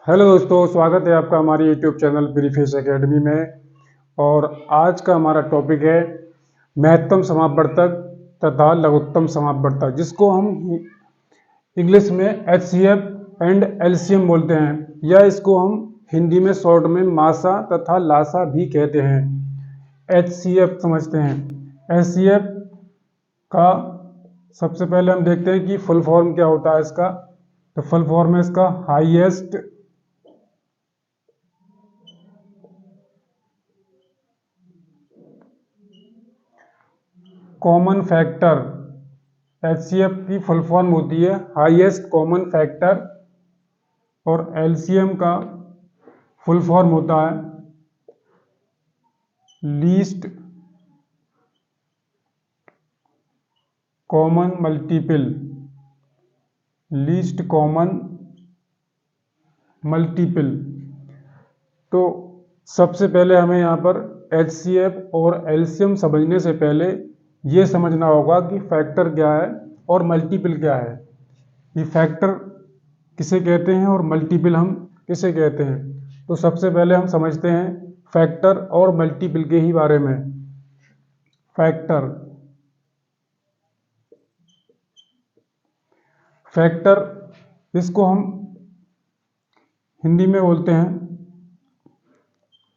Hello दोस्तों, स्वागत है आपका हमारे यूट्यूब चैनल प्रीफेस एकेडमी में। और आज का हमारा टॉपिक है महत्तम समापवर्तक तथा लघुत्तम समापवर्तक, जिसको हम इंग्लिश में एचसीएफ एंड एलसीएम बोलते हैं, या इसको हम हिंदी में शॉर्ट में मासा तथा लासा भी कहते हैं। एचसीएफ समझते हैं। एचसीएफ का सबसे पहले हम देखते हैं कि फुल फॉर्म क्या होता है इसका। तो फुल फॉर्म है इसका हाईएस्ट कॉमन फैक्टर। एचसीएफ की फुल फॉर्म होती है हाईएस्ट कॉमन फैक्टर, और एलसीएम का फुल फॉर्म होता है least common multiple. Least common multiple. तो सबसे पहले हमें यहाँ पर एचसीएफ और एलसीएम समझने से पहले ये समझना होगा कि फैक्टर क्या है और मल्टीपल क्या है। ये फैक्टर किसे कहते हैं और मल्टीपल हम किसे कहते हैं। तो सबसे पहले हम समझते हैं फैक्टर और मल्टीपल के ही बारे में। फैक्टर फैक्टर इसको हम हिंदी में बोलते हैं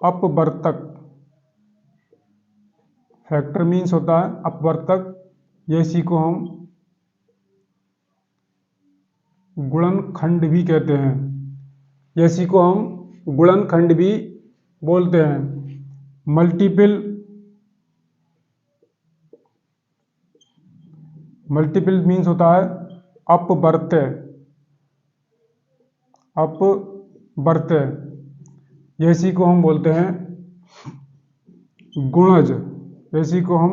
अपवर्तक। फैक्टर मीन्स होता है अपवर्तक, या इसी को हम गुणनखंड भी कहते हैं, या इसी को हम गुणनखंड भी बोलते हैं। मल्टीपल मल्टीपल मीन्स होता है अपवर्त्य। अपवर्त्य, या इसी को हम बोलते हैं गुणज। इसी को हम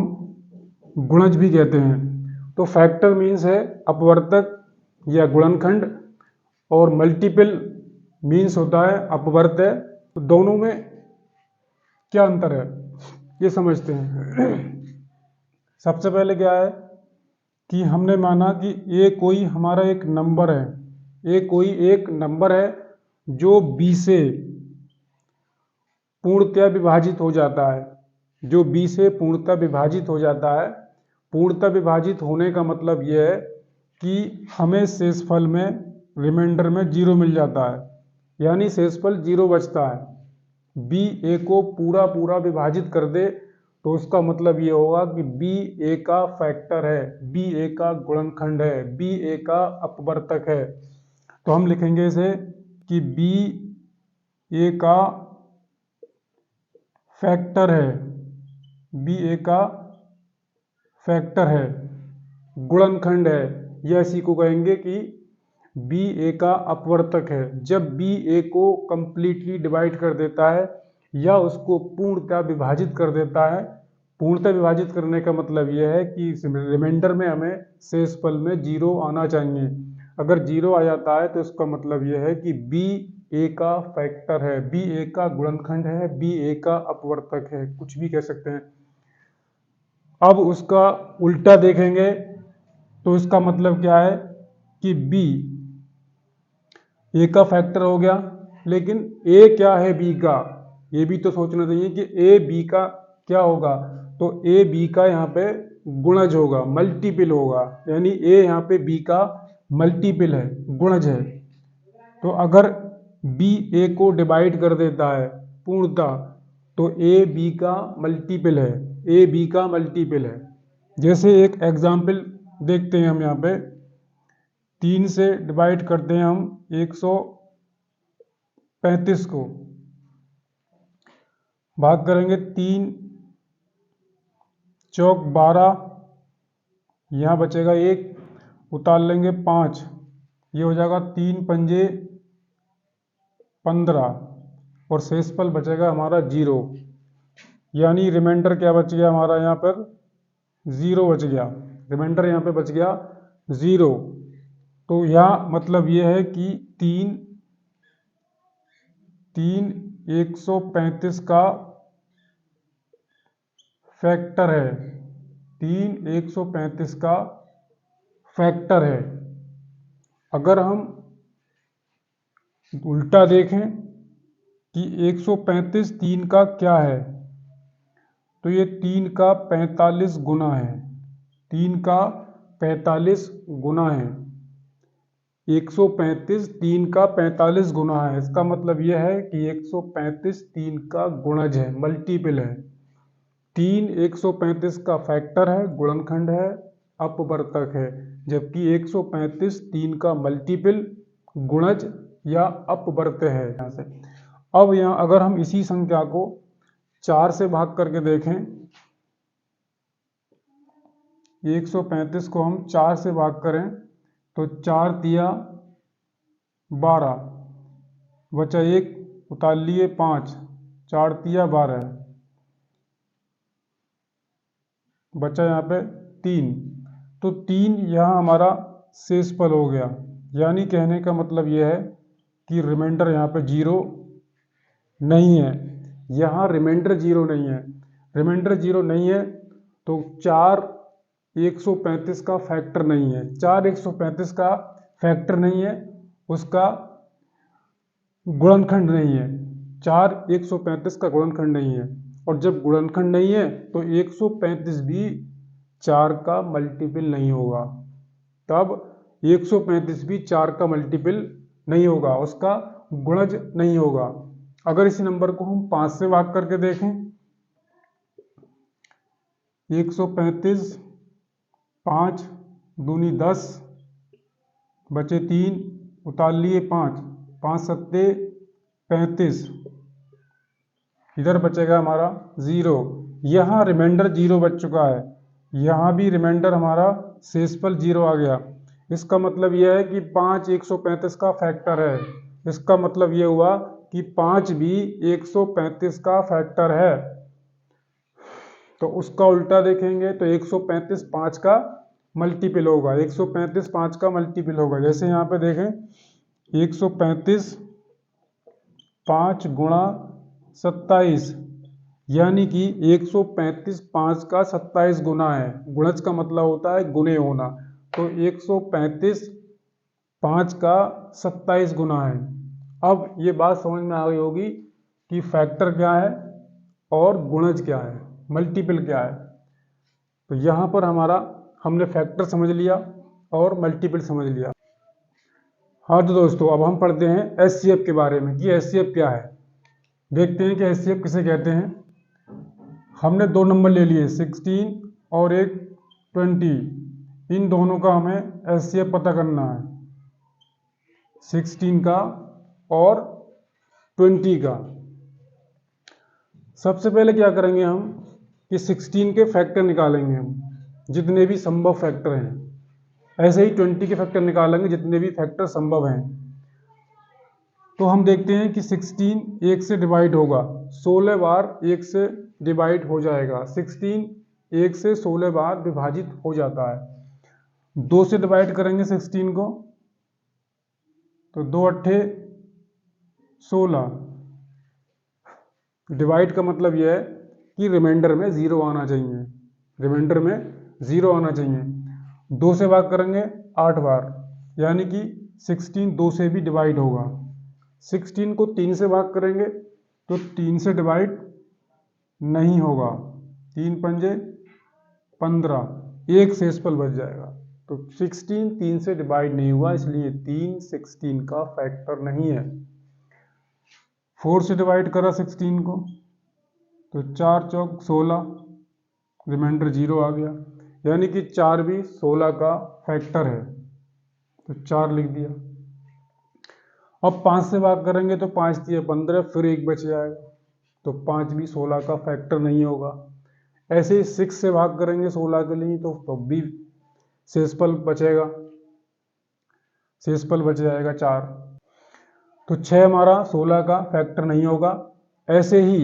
गुणज भी कहते हैं। तो फैक्टर मीन्स है अपवर्तक या गुणनखंड, और मल्टीपल मीन्स होता है अपवर्त्य। तो दोनों में क्या अंतर है ये समझते हैं। सबसे पहले क्या है कि हमने माना कि ए कोई हमारा एक नंबर है। ए कोई एक नंबर है जो बी से पूर्णतः विभाजित हो जाता है। जो बी से पूर्णतः विभाजित हो जाता है। पूर्णतः विभाजित होने का मतलब यह है कि हमें शेषफल में रिमाइंडर में 0 मिल जाता है, यानी शेषफल 0 बचता है। बी ए को पूरा पूरा विभाजित कर दे तो उसका मतलब ये होगा कि बी ए का फैक्टर है, बी ए का गुणनखंड है, बी ए का अपवर्तक है। तो हम लिखेंगे इसे कि बी ए का फैक्टर है, बी ए का फैक्टर है, गुणनखंड है, या इसी को कहेंगे कि बी ए का अपवर्तक है। जब बी ए को कंप्लीटली डिवाइड कर देता है या उसको पूर्णतः विभाजित कर देता है। पूर्णतः विभाजित करने का मतलब यह है कि रिमाइंडर में हमें शेषफल में 0 आना चाहिए। अगर 0 आ जाता है तो इसका मतलब यह है कि बी ए का फैक्टर है, बी ए का गुणनखंड है, बी ए का अपवर्तक है, कुछ भी कह सकते हैं। अब उसका उल्टा देखेंगे तो इसका मतलब क्या है कि बी ए का फैक्टर हो गया, लेकिन ए क्या है बी का, ये भी तो सोचना चाहिए कि ए बी का क्या होगा। तो ए बी का यहाँ पे गुणज होगा, मल्टीपल होगा, यानी ए यहाँ पे बी का मल्टीपल है, गुणज है। तो अगर बी ए को डिवाइड कर देता है पूर्णतः तो ए बी का मल्टीपल है, ए बी का मल्टीपल है। जैसे एक एग्जाम्पल देखते हैं हम यहाँ पे 3 से डिवाइड करते हैं हम 135 को, भाग करेंगे 3 चौक 12, यहाँ बचेगा 1, उतार लेंगे 5, ये हो जाएगा 3 पंजे 15, और शेषफल बचेगा हमारा 0, यानी रिमाइंडर क्या बच गया हमारा यहाँ पर 0 बच गया। रिमाइंडर यहाँ पे बच गया 0। तो यहाँ मतलब ये है कि 3 135 का फैक्टर है, 3 135 का फैक्टर है। अगर हम उल्टा देखें कि 135 3 का क्या है, तो ये 3 का 45 गुना है। 3 का 45 गुना है। 135 3 का 45 गुना है। इसका मतलब यह है कि 135 3 का गुणज है, मल्टीपल है। 3 135 का फैक्टर है, गुणनखंड है, अपवर्तक है, जबकि 135 3 का मल्टीपल, गुणज या अपवर्त्य है। यहाँ से अब यहाँ अगर हम इसी संख्या को 4 से भाग करके देखें, 135 को हम 4 से भाग करें तो 4 तिया 12, बचा 1, उतार लिए 5, 4 तिया 12, बचा यहाँ पे 3। तो 3 यहाँ हमारा शेषफल हो गया। यानी कहने का मतलब यह है कि रिमाइंडर यहाँ पे 0 नहीं है। यहाँ रिमाइंडर 0 नहीं है। रिमाइंडर 0 नहीं है तो 4 135 का फैक्टर नहीं है। 4 135 का फैक्टर नहीं है, उसका गुणनखंड नहीं है। 4 135 का गुणनखंड नहीं है, और जब गुणनखंड नहीं है तो 135 भी 4 का मल्टीपल नहीं होगा। तब 135 भी 4 का मल्टीपल नहीं होगा, उसका गुणज नहीं होगा। अगर इसी नंबर को हम 5 से भाग करके देखें, 135, 5 दूनी 10, बचे 3, उतार लिए 5, 5 सत्ते 35, इधर बचेगा हमारा 0। यहाँ रिमाइंडर 0 बच चुका है, यहाँ भी रिमाइंडर हमारा शेषफल 0 आ गया। इसका मतलब यह है कि 5 135 का फैक्टर है। इसका मतलब यह हुआ कि 5 भी 135 का फैक्टर है। तो उसका उल्टा देखेंगे तो 135 5 का मल्टीपल होगा। 135 5 का मल्टीपल होगा। जैसे यहाँ पे देखें 135 5 गुणा 27, यानी कि 135 5 का 27 गुना है। गुणज का मतलब होता है गुणे होना। तो 135 5 का 27 गुना है। अब ये बात समझ में आ गई होगी कि फैक्टर क्या है और गुणज क्या है, मल्टीपल क्या है। तो यहाँ पर हमने फैक्टर समझ लिया और मल्टीपल समझ लिया। हाँ तो दोस्तों, अब हम पढ़ते हैं एचसीएफ के बारे में कि एचसीएफ क्या है। देखते हैं कि एचसीएफ किसे कहते हैं। हमने 2 नंबर ले लिए, 16 और एक 20। इन दोनों का हमें एचसीएफ पता करना है, 16 का और 20 का। सबसे पहले क्या करेंगे हम कि 16 के फैक्टर निकालेंगे हम, जितने भी संभव फैक्टर हैं। ऐसे ही 20 के फैक्टर निकालेंगे, जितने भी फैक्टर संभव हैं। तो हम देखते हैं कि 16 1 से डिवाइड होगा, 16 बार 1 से डिवाइड हो जाएगा। 16 1 से 16 बार विभाजित हो जाता है। 2 से डिवाइड करेंगे 16 को तो 2 अट्ठे 16। डिवाइड का मतलब यह है कि रिमाइंडर में 0 आना चाहिए। रिमाइंडर में 0 आना चाहिए। 2 से भाग करेंगे 8 बार, यानी कि 16 2 से भी डिवाइड होगा। 16 को 3 से भाग करेंगे तो 3 से डिवाइड नहीं होगा। 3 पंजे 15, एक शेषफल बच जाएगा। तो 16 3 से डिवाइड नहीं हुआ, इसलिए 3 16 का फैक्टर नहीं है। 4 से डिवाइड करा 16 को तो 4 चौक 16, रिमाइंडर 0 आ गया, यानी कि 4 भी 16 का फैक्टर है। तो 4 लिख दिया। अब 5 से भाग करेंगे तो 5 दिए 15, फिर 1 बच जाएगा। तो 5 भी 16 का फैक्टर नहीं होगा। ऐसे ही 6 से भाग करेंगे 16 के लिए तो भी शेषफल बचेगा, शेषफल बच जाएगा 4। तो 6 हमारा 16 का फैक्टर नहीं होगा। ऐसे ही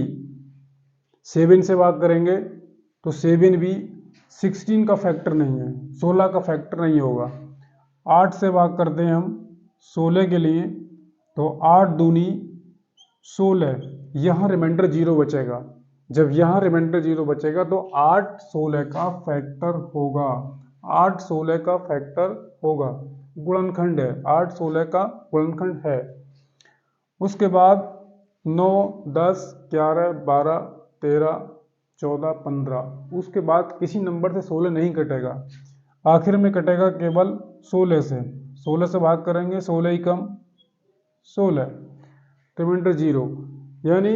7 से भाग करेंगे तो 7 भी 16 का फैक्टर नहीं है, 16 का फैक्टर नहीं होगा। 8 से भाग करते हैं हम 16 के लिए तो 8 दूनी 16, यहाँ रिमाइंडर 0 बचेगा। जब यहाँ रिमाइंडर 0 बचेगा तो 8 16 का फैक्टर होगा। 8 16 का फैक्टर होगा, गुणनखंड है, 8 16 का गुणनखंड है। उसके बाद 9, 10, 11, 12, 13, 14, 15, उसके बाद किसी नंबर से 16 नहीं कटेगा, आखिर में कटेगा केवल 16 से। 16 से भाग करेंगे, 16 ही कम 16, रिमाइंडर 0, यानी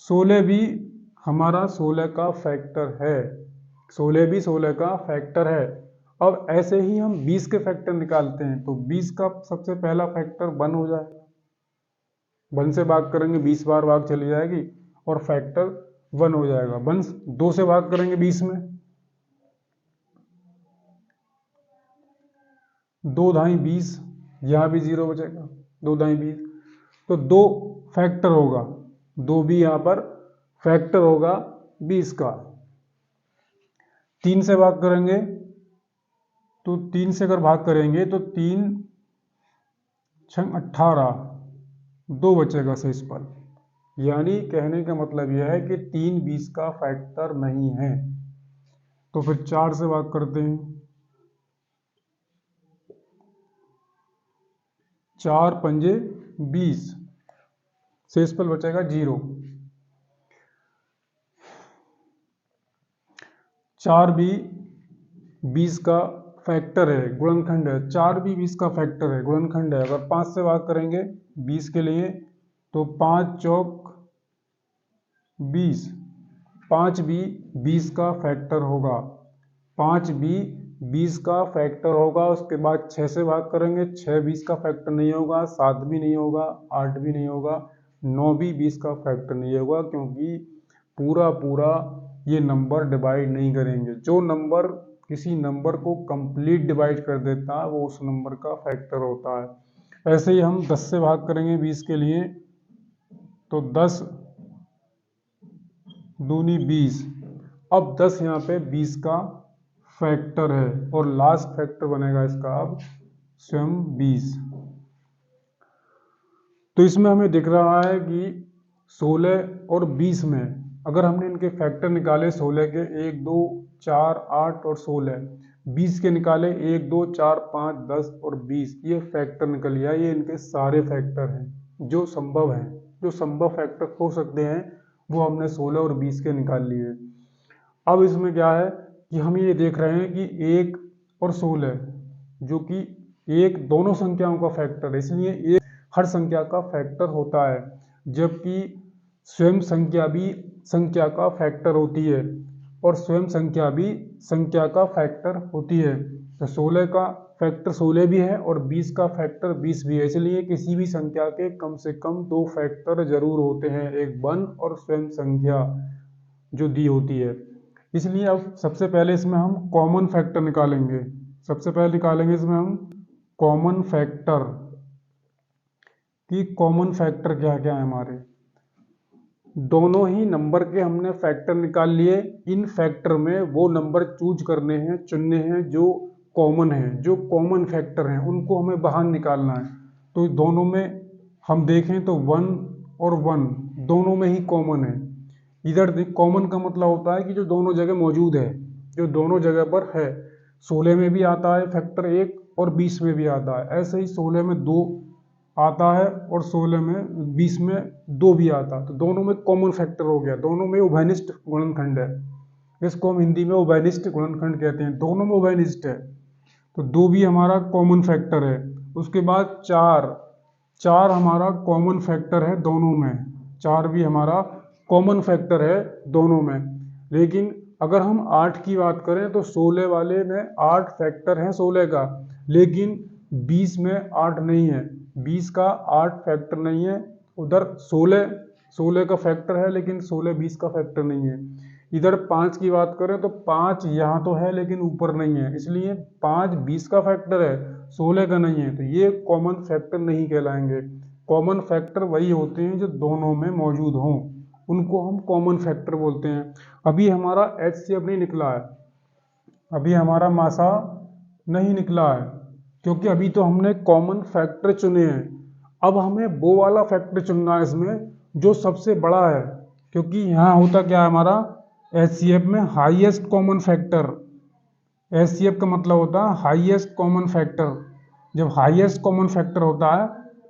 16 भी हमारा 16 का फैक्टर है, 16 भी 16 का फैक्टर है। अब ऐसे ही हम 20 के फैक्टर निकालते हैं, तो 20 का सबसे पहला फैक्टर 1 हो जाएगा, 1 से भाग करेंगे 20 बार भाग चली जाएगी और फैक्टर 1 हो जाएगा। 1 2 से भाग करेंगे 20 में, 2 धाई 20, यहाँ भी 0 बचेगा, 2 धाई 20, तो 2 फैक्टर होगा, 2 भी यहाँ पर फैक्टर होगा 20 का। 3 से भाग करेंगे, तो 3 से अगर भाग करेंगे तो 3 छंग 18, 2 बचेगा शेष पर, यानी कहने का मतलब यह है कि 3 20 का फैक्टर नहीं है। तो फिर 4 से भाग करते हैं, 4 पंजे 20, शेष पर बचेगा 0। 4 भी 20 का फैक्टर है, गुणनखंड है, 4 भी 20 का फैक्टर है, गुणनखंड है। अगर 5 से भाग करेंगे 20 के लिए, तो 5 चौक 20, 5 भी 20 का फैक्टर होगा, 5 भी 20 का फैक्टर होगा। उसके बाद 6 से भाग करेंगे, 6 20 का फैक्टर नहीं होगा, 7 भी नहीं होगा, 8 भी नहीं होगा, 9 भी 20 का फैक्टर नहीं होगा, क्योंकि पूरा पूरा ये नंबर डिवाइड नहीं करेंगे। जो नंबर किसी नंबर को कंप्लीट डिवाइड कर देता है वो उस नंबर का फैक्टर होता है। ऐसे ही हम 10 से भाग करेंगे 20 के लिए, तो 10 दूनी 20, अब 10 यहाँ पे 20 का फैक्टर है और लास्ट फैक्टर बनेगा इसका अब स्वयं 20। तो इसमें हमें दिख रहा है कि 16 और 20 में अगर हमने इनके फैक्टर निकाले, 16 के 1 2 4 8 और 16, 20 के निकाले 1 2 4 5 10 और 20, ये फैक्टर निकल गया। ये इनके सारे फैक्टर हैं जो संभव हैं, जो संभव फैक्टर हो सकते हैं वो हमने 16 और 20 के निकाल लिए। अब इसमें क्या है कि हम ये देख रहे हैं कि 1 और 16 जो कि एक दोनों संख्याओं का फैक्टर है, इसलिए एक हर संख्या का फैक्टर होता है, जबकि स्वयं संख्या भी संख्या का फैक्टर होती है और स्वयं संख्या भी संख्या का फैक्टर होती है। तो 16 का फैक्टर 16 भी है और 20 का फैक्टर 20 भी है, इसलिए किसी भी संख्या के कम से कम 2 फैक्टर जरूर होते हैं, एक 1 और स्वयं संख्या जो दी होती है। इसलिए अब सबसे पहले इसमें हम कॉमन फैक्टर निकालेंगे। सबसे पहले निकालेंगे इसमें हम कॉमन फैक्टर कि कॉमन फैक्टर क्या क्या है हमारे। दोनों ही नंबर के हमने फैक्टर निकाल लिए। इन फैक्टर में वो नंबर चूज करने हैं, चुनने हैं जो कॉमन है, जो कॉमन फैक्टर हैं, उनको हमें बाहर निकालना है। तो दोनों में हम देखें तो 1 और 1 दोनों में ही कॉमन है। इधर कॉमन का मतलब होता है कि जो दोनों जगह मौजूद है, जो दोनों जगह पर है। 16 में भी आता है फैक्टर 1 और 20 में भी आता है। ऐसे ही 16 में 2 आता है और 16 में 20 में 2 भी आता है, तो दोनों में कॉमन फैक्टर हो गया। दोनों में उभयनिष्ठ गुणनखंड है, इसको हम हिंदी में उभयनिष्ठ गुणनखंड कहते हैं। दोनों में उभयनिष्ठ है, तो 2 भी हमारा कॉमन फैक्टर है। उसके बाद 4 हमारा कॉमन फैक्टर है दोनों में, 4 भी हमारा कॉमन फैक्टर है दोनों में। लेकिन अगर हम 8 की बात करें तो 16 वाले में 8 फैक्टर है 16 का, लेकिन 20 में 8 नहीं है, 20 का 8 फैक्टर नहीं है। उधर 16 का फैक्टर है, लेकिन 16 20 का फैक्टर नहीं है। इधर 5 की बात करें तो 5 यहाँ तो है लेकिन ऊपर नहीं है, इसलिए 5 20 का फैक्टर है, 16 का नहीं है, तो ये कॉमन फैक्टर नहीं कहलाएंगे। कॉमन फैक्टर वही होते हैं जो दोनों में मौजूद हों, उनको हम कॉमन फैक्टर बोलते हैं। अभी हमारा HCF नहीं निकला है, अभी हमारा मासा नहीं निकला है, क्योंकि अभी तो हमने कॉमन फैक्टर चुने हैं। अब हमें वो वाला फैक्टर चुनना है इसमें जो सबसे बड़ा है, क्योंकि यहाँ होता क्या है हमारा HCF में हाईएस्ट कॉमन फैक्टर। HCF का मतलब होता है हाईएस्ट कॉमन फैक्टर। जब हाईएस्ट कॉमन फैक्टर होता है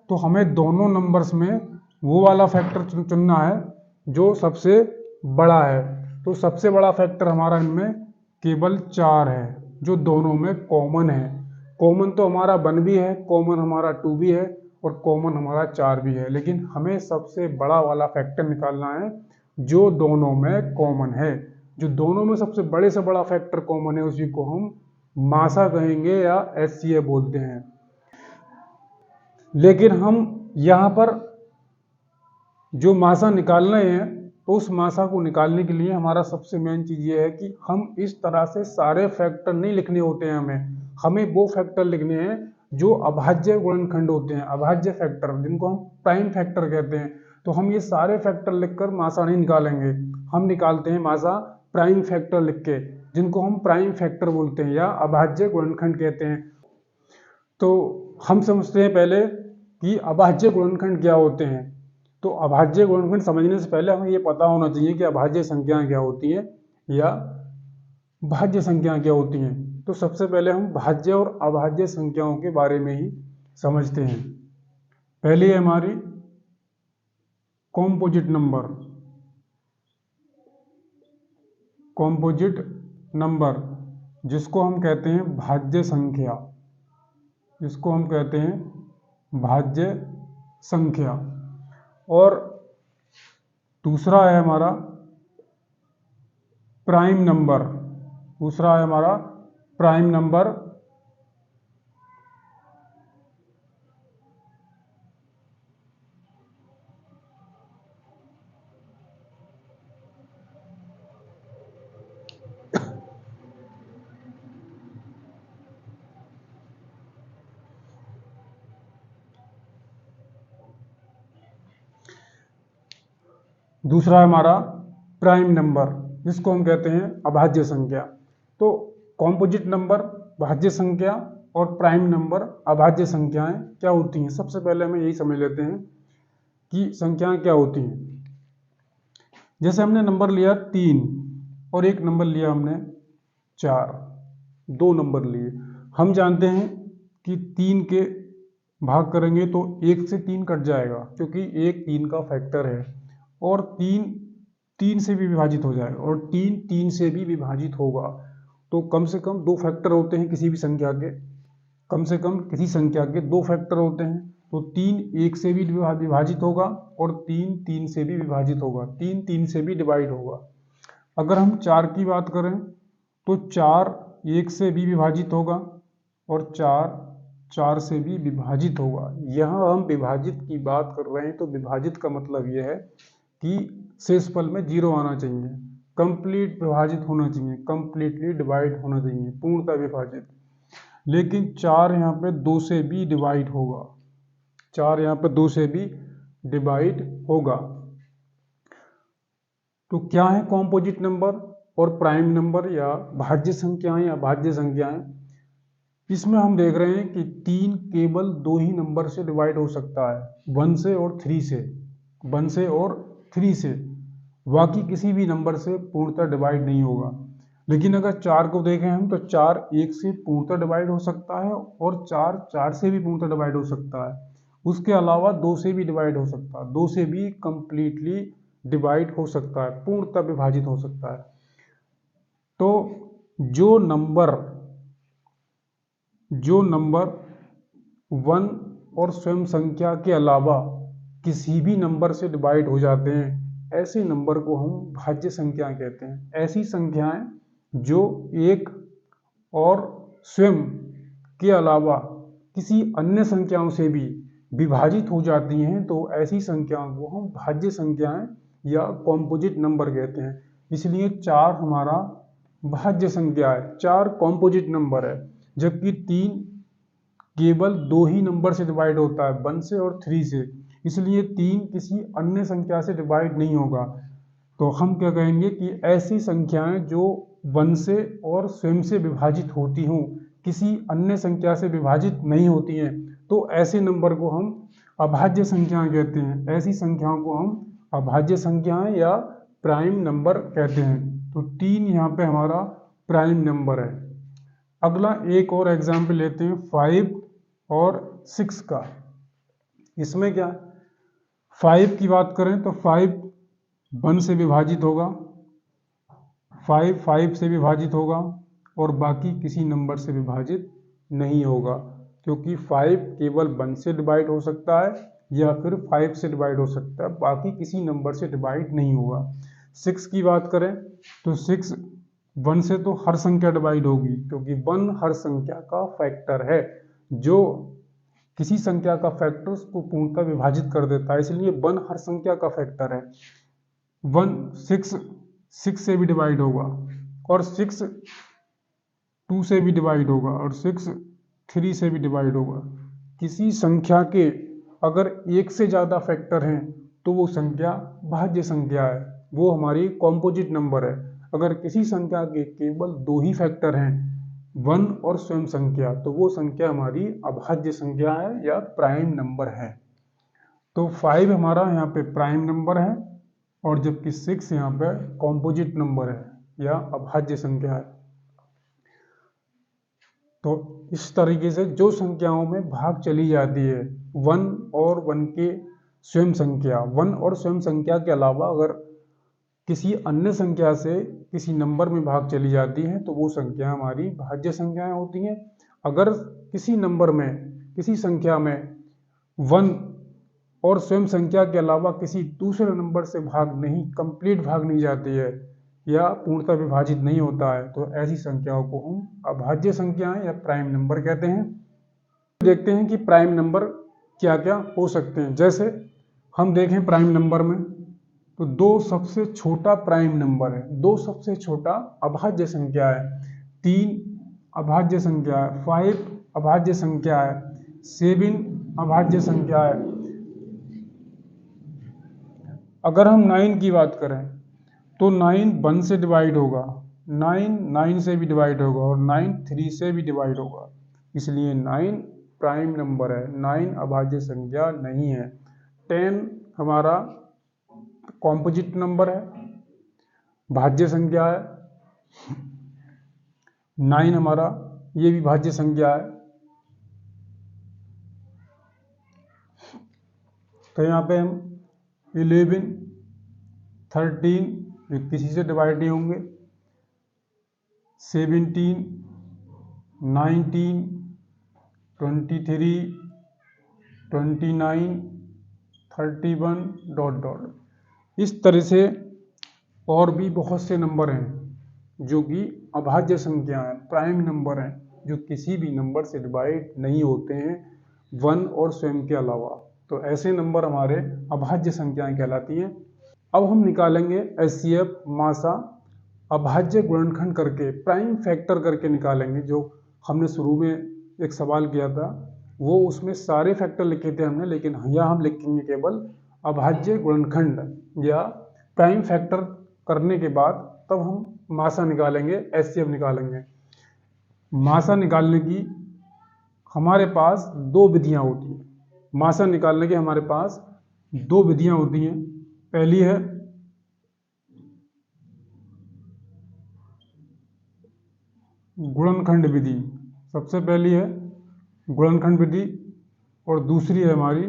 तो हमें दोनों नंबर्स में वो वाला फैक्टर चुनना है जो सबसे बड़ा है। तो सबसे बड़ा फैक्टर हमारा इनमें केवल 4 है जो दोनों में कॉमन है। कॉमन तो हमारा 1 भी है, कॉमन हमारा 2 भी है और कॉमन हमारा 4 भी है, लेकिन हमें सबसे बड़ा वाला फैक्टर निकालना है जो दोनों में कॉमन है। जो दोनों में सबसे बड़े से बड़ा फैक्टर कॉमन है उसी को हम मासा कहेंगे या HCF बोलते हैं। लेकिन हम यहाँ पर जो मासा निकालना है तो उस मासा को निकालने के लिए हमारा सबसे मेन चीज़ ये है कि हम इस तरह से सारे फैक्टर नहीं लिखने होते हैं। हमें वो फैक्टर लिखने हैं जो अभाज्य गुणनखंड होते हैं, अभाज्य फैक्टर जिनको हम प्राइम फैक्टर कहते हैं। तो हम ये सारे फैक्टर लिखकर मासा नहीं निकालेंगे, हम निकालते हैं मासा प्राइम फैक्टर लिख के, जिनको हम प्राइम फैक्टर बोलते हैं या अभाज्य गुणनखंड कहते हैं। तो हम समझते हैं पहले कि अभाज्य गुणनखंड क्या होते हैं। तो अभाज्य गुणनखंड समझने से पहले हमें ये पता होना चाहिए कि अभाज्य संख्याएं क्या होती हैं या भाज्य संख्याएं क्या होती हैं। तो सबसे पहले हम भाज्य और अभाज्य संख्याओं के बारे में ही समझते हैं। पहली है हमारी कॉम्पोजिट नंबर। कॉम्पोजिट नंबर जिसको हम कहते हैं भाज्य संख्या, जिसको हम कहते हैं भाज्य संख्या। और दूसरा है हमारा प्राइम नंबर, दूसरा है हमारा प्राइम नंबर। दूसरा है हमारा प्राइम नंबर जिसको हम कहते हैं अभाज्य संख्या। तो कॉम्पोजिट नंबर, भाज्य संख्या और प्राइम नंबर अभाज्य संख्याएं क्या होती हैं। सबसे पहले हमें यही समझ लेते हैं कि संख्याएं क्या होती हैं। जैसे हमने नंबर लिया 3 और एक नंबर लिया हमने 4, 2 नंबर लिए। हम जानते हैं कि 3 के भाग करेंगे तो 1 से 3 कट जाएगा क्योंकि 1 3 का फैक्टर है, और 3 3 से भी विभाजित हो जाएगा और 3 3 से भी विभाजित होगा। तो कम से कम 2 फैक्टर होते हैं किसी भी संख्या के, कम से कम किसी संख्या के 2 फैक्टर होते हैं। तो 3 1 से भी विभाजित होगा और 3 3 से भी विभाजित होगा, 3 3 से भी डिवाइड होगा। अगर हम 4 की बात करें तो 4 1 से भी विभाजित होगा और 4 4 से भी विभाजित होगा। यहाँ हम विभाजित की बात कर रहे हैं तो विभाजित का मतलब यह है कि शेषफल में 0 आना चाहिए, कंप्लीट विभाजित होना चाहिए, कंप्लीटली डिवाइड होना चाहिए, पूर्णतः विभाजित। लेकिन 4 यहाँ पे 2 से भी डिवाइड होगा, 4 यहाँ पे 2 से भी डिवाइड होगा। तो क्या है कॉम्पोजिट नंबर और प्राइम नंबर या भाज्य संख्याएं या भाज्य संख्याएं। इसमें हम देख रहे हैं कि 3 केवल 2 ही नंबर से डिवाइड हो सकता है, 1 से और 3 से, 1 से और 3 से, बाकी किसी भी नंबर से पूर्णतः डिवाइड नहीं होगा। लेकिन अगर 4 को देखें हम तो 4 1 से पूर्णतः डिवाइड हो सकता है और 4 4 से भी पूर्णतः डिवाइड हो सकता है। उसके अलावा 2 से भी डिवाइड हो सकता है, 2 से भी कंप्लीटली डिवाइड हो सकता है, पूर्णतः विभाजित हो सकता है। तो जो नंबर 1 और स्वयं संख्या के अलावा किसी भी नंबर से डिवाइड हो जाते हैं, ऐसे नंबर को हम भाज्य संख्याएं कहते हैं। ऐसी संख्याएं जो 1 और स्वयं के अलावा किसी अन्य संख्याओं से भी विभाजित हो जाती हैं, तो ऐसी संख्याओं को हम भाज्य संख्याएं या कॉम्पोजिट नंबर कहते हैं। इसलिए 4 हमारा भाज्य संख्या है, 4 कॉम्पोजिट नंबर है, जबकि 3 केवल 2 ही नंबर से डिवाइड होता है, 1 से और 3 से। इसलिए 3 किसी अन्य संख्या से डिवाइड नहीं होगा। तो हम क्या कहेंगे कि ऐसी संख्याएं जो 1 से और स्वयं से विभाजित होती हों, किसी अन्य संख्या से विभाजित नहीं होती हैं, तो ऐसे नंबर को हम अभाज्य संख्याएं कहते हैं। ऐसी संख्याओं को हम अभाज्य संख्याएं या प्राइम नंबर कहते हैं। तो 3 यहाँ पे हमारा प्राइम नंबर है। अगला एक और एग्जाम्पल लेते हैं 5 और 6 का। इसमें क्या 5 की बात करें तो 5 1 से विभाजित होगा, 5 5 से विभाजित होगा और बाकी किसी नंबर से विभाजित नहीं होगा, क्योंकि 5 केवल 1 से डिवाइड हो सकता है या फिर 5 से डिवाइड हो सकता है, बाकी किसी नंबर से डिवाइड नहीं होगा। 6 की बात करें तो 6 1 से तो हर संख्या डिवाइड होगी, क्योंकि 1 हर संख्या का फैक्टर है, जो किसी संख्या का फैक्टर उसको पूर्णतः विभाजित कर देता है, इसलिए 1 हर संख्या का फैक्टर है। 1 6 से भी डिवाइड होगा और 6 2 से भी डिवाइड होगा और 6 3 से भी डिवाइड होगा। किसी संख्या के अगर एक से ज़्यादा फैक्टर हैं तो वो संख्या भाज्य संख्या है, वो हमारी कॉम्पोजिट नंबर है। अगर किसी संख्या के केवल 2 ही फैक्टर हैं, 1 और स्वयं संख्या, तो वो संख्या हमारी अभाज्य संख्या है या प्राइम नंबर है। तो 5 हमारा यहाँ पे प्राइम नंबर है और जबकि 6 यहाँ पे कॉम्पोजिट नंबर है या अभाज्य संख्या है। तो इस तरीके से जो संख्याओं में भाग चली जाती है 1 और 1 के स्वयं संख्या, 1 और स्वयं संख्या के अलावा अगर किसी अन्य संख्या से किसी नंबर में भाग चली जाती है तो वो संख्या हमारी भाज्य संख्याएं होती हैं। अगर किसी नंबर में किसी संख्या में 1 और स्वयं संख्या के अलावा किसी दूसरे नंबर से कंप्लीट भाग नहीं जाती है या पूर्णतः विभाजित नहीं होता है, तो ऐसी संख्याओं को हम अभाज्य संख्याएं या प्राइम नंबर कहते हैं। देखते हैं कि प्राइम नंबर क्या क्या हो सकते हैं। जैसे हम देखें प्राइम नंबर में तो 2 सबसे छोटा प्राइम नंबर है, 2 सबसे छोटा अभाज्य संख्या है, 3 अभाज्य संख्या है, 5 अभाज्य संख्या है, 7 अभाज्य संख्या है। अगर हम 9 की बात करें तो 9 1 से डिवाइड होगा, 9 9 से भी डिवाइड होगा और 9 3 से भी डिवाइड होगा, इसलिए 9 प्राइम नंबर है, 9 अभाज्य संख्या नहीं है। 10 हमारा कॉम्पोजिट नंबर है, भाज्य संख्या है। 9 हमारा ये भी भाज्य संख्या है। तो यहाँ पे हम 11 13 ये किसी से डिवाइड नहीं होंगे, 17 19 23 29 31 डॉट डॉट। इस तरह से और भी बहुत से नंबर हैं जो कि अभाज्य संख्या हैं, प्राइम नंबर हैं, जो किसी भी नंबर से डिवाइड नहीं होते हैं 1 और स्वयं के अलावा। तो ऐसे नंबर हमारे अभाज्य संख्याएं कहलाती हैं। अब हम निकालेंगे HCF मासा अभाज्य गुणनखंड करके, प्राइम फैक्टर करके निकालेंगे। जो हमने शुरू में एक सवाल किया था वो उसमें सारे फैक्टर लिखे थे हमने, लेकिन यहाँ हम लिखेंगे केवल अभाज्य गुणनखंड या प्राइम फैक्टर करने के बाद तब हम मासा निकालेंगे, HCF निकालेंगे। मासा निकालने की हमारे पास 2 विधियां होती हैं। मासा निकालने की हमारे पास 2 विधियां होती हैं। पहली है गुणनखंड विधि, सबसे पहली है गुणनखंड विधि और दूसरी है हमारी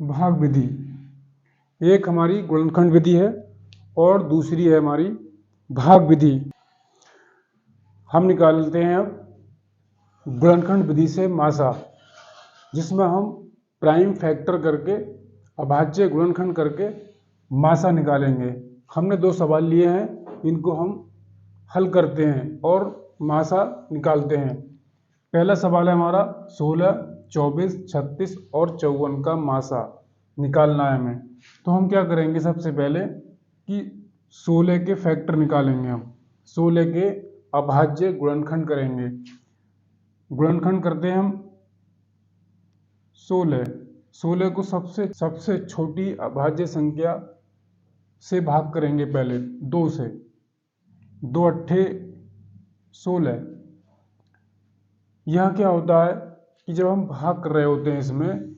भाग विधि। एक हमारी गुणनखंड विधि है और दूसरी है हमारी भाग विधि। हम निकालते हैं अब गुणनखंड विधि से मासा, जिसमें हम प्राइम फैक्टर करके अभाज्य गुणनखंड करके मासा निकालेंगे। हमने 2 सवाल लिए हैं, इनको हम हल करते हैं और मासा निकालते हैं। पहला सवाल है हमारा 16, 24, 36 और 54 का मासा निकालना है हमें। तो हम क्या करेंगे, सबसे पहले कि 16 के फैक्टर निकालेंगे। हम 16 के अभाज्य गुणनखंड करेंगे। गुणनखंड करते हैं हम 16 को सबसे छोटी अभाज्य संख्या से भाग करेंगे। पहले 2 से, 2 अट्ठे 16। यह क्या होता है कि जब हम भाग कर रहे होते हैं इसमें,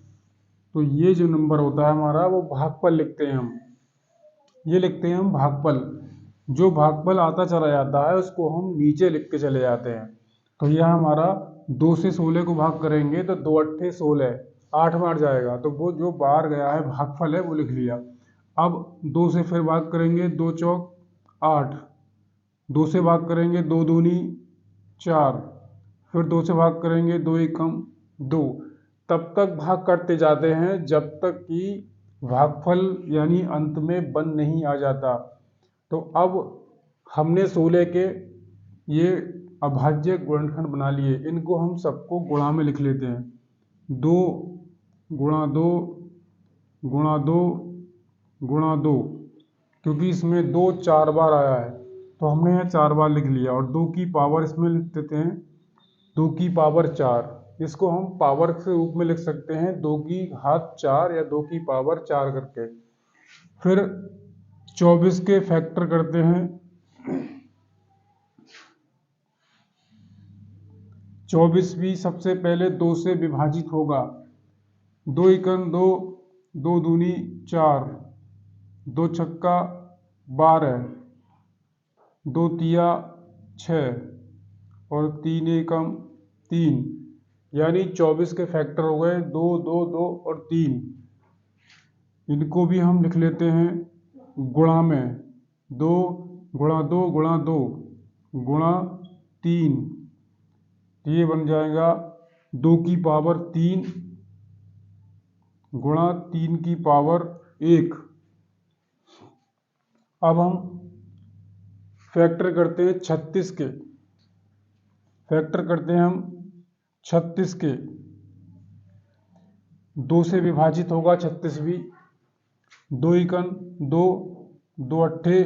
तो ये जो नंबर होता है हमारा वो भागफल लिखते हैं हम, ये लिखते हैं हम भागफल। जो भागफल आता चला जाता है उसको हम नीचे लिख के चले जाते हैं। तो यह हमारा 2 से 16 को भाग करेंगे तो 2 अट्ठे 16, 8 बार जाएगा, तो वो जो बार गया है भागफल है वो लिख लिया। अब 2 से फिर भाग करेंगे, 2 चौक 8, 2 से भाग करेंगे, 2 दूनी 4, फिर 2 से भाग करेंगे, 2 एकम 2, तब तक भाग करते जाते हैं जब तक कि भागफल यानी अंत में 1 नहीं आ जाता। तो अब हमने 16 के ये अभाज्य गुणनखंड बना लिए, इनको हम सबको गुणा में लिख लेते हैं। 2 गुणा 2 गुणा 2 गुणा 2, क्योंकि इसमें 2 4 बार आया है तो हमने यहाँ 4 बार लिख लिया, और 2 की पावर इसमें लिख देते हैं 2 की पावर 4। इसको हम पावर के रूप में लिख सकते हैं 2 की घात 4 या 2 की पावर 4 करके। फिर 24 के फैक्टर करते हैं। 24 भी सबसे पहले 2 से विभाजित होगा। 2 एकम 2, 2 दूनी 4, 2 छक्का 12, 2 तिया 6 और 3 एकम 3, यानी 24 के फैक्टर हो गए 2, 2, 2 और 3। इनको भी हम लिख लेते हैं गुणा में। 2 गुणा 2 गुणा 2 गुणा 3, ये बन जाएगा 2 की पावर 3 गुणा 3 की पावर 1। अब हम फैक्टर करते हैं 36 के। फैक्टर करते हैं हम 36 के। 2 से विभाजित होगा 36 भी। 2 एकम 2, 2 अट्ठे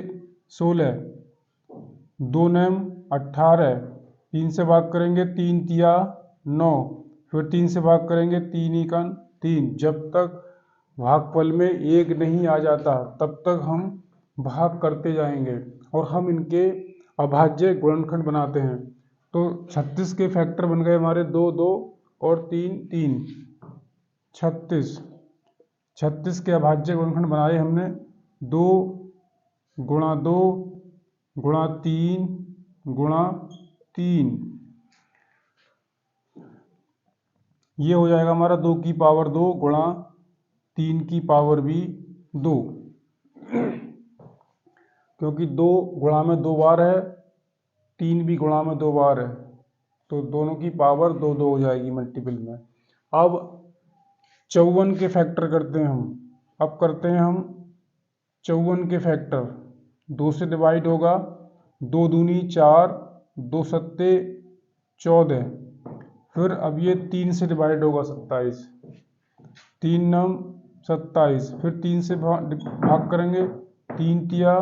16, 2 नैम 18, 3 से भाग करेंगे 3 तिया 9, फिर 3 से भाग करेंगे 3 एकम 3। जब तक भागफल में 1 नहीं आ जाता तब तक हम भाग करते जाएंगे और हम इनके अभाज्य गुणनखंड बनाते हैं। तो 36 के फैक्टर बन गए हमारे 2, 2 और 3, 3। 36 के अभाज्य गुणनखंड बनाए हमने 2 गुणा 2 गुणा 3 गुणा 3। ये हो जाएगा हमारा 2 की पावर 2 गुणा 3 की पावर भी 2, क्योंकि 2 गुणा में 2 बार है, 3 भी गुणा में 2 बार है, तो दोनों की पावर 2 2 हो जाएगी मल्टीपल में। अब 54 के फैक्टर करते हैं हम। अब करते हैं हम 54 के फैक्टर। 2 से डिवाइड होगा, 2 दूनी 4, 2 सत्ते 14, फिर अब ये 3 से डिवाइड होगा 27, 3 नम 27, फिर 3 से भाग करेंगे 3 तिया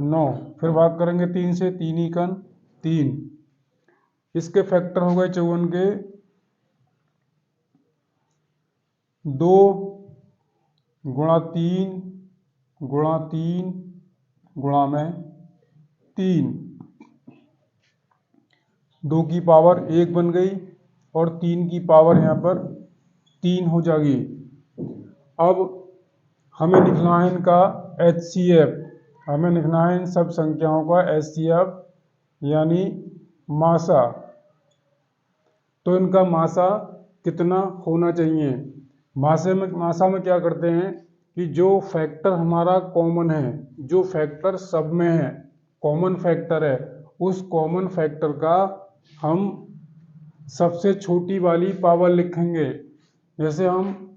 9, फिर भाग करेंगे 3 से 3 एकम 3। इसके फैक्टर हो गए 54 के 2 गुणा 3 गुणा 3 गुणा में 3, 2 की पावर 1 बन गई और 3 की पावर यहाँ पर 3 हो जाएगी। अब हमें लिखना है इनका HCF, हमें लिखना है इन सब संख्याओं का HCF यानी मासा। तो इनका मासा कितना होना चाहिए? मासा में क्या करते हैं कि जो फैक्टर हमारा कॉमन है, जो फैक्टर सब में है, कॉमन फैक्टर है, उस कॉमन फैक्टर का हम सबसे छोटी वाली पावर लिखेंगे। जैसे हम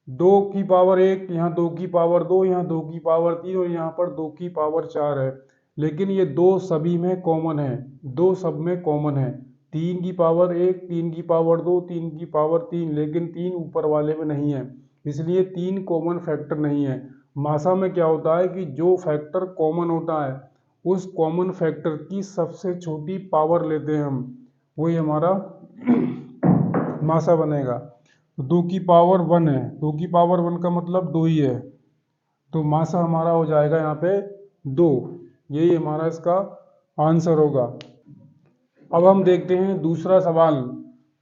2 की पावर 1, यहाँ 2 की पावर 2, यहाँ 2 की पावर 3 और यहाँ पर 2 की पावर 4 है, लेकिन ये 2 सभी में कॉमन है, 2 सब में कॉमन है। 3 की पावर 1, 3 की पावर 2, 3 की पावर 3, लेकिन 3 ऊपर वाले में नहीं है, इसलिए 3 कॉमन फैक्टर नहीं है। मासा में क्या होता है कि जो फैक्टर कॉमन होता है उस कॉमन फैक्टर की सबसे छोटी पावर लेते हैं हम, वही हमारा मासा बनेगा। 2 की पावर 1 है, 2 की पावर 1 का मतलब 2 ही है, तो मासा हमारा हो जाएगा यहाँ पे 2। यही हमारा इसका आंसर होगा। अब हम देखते हैं दूसरा सवाल।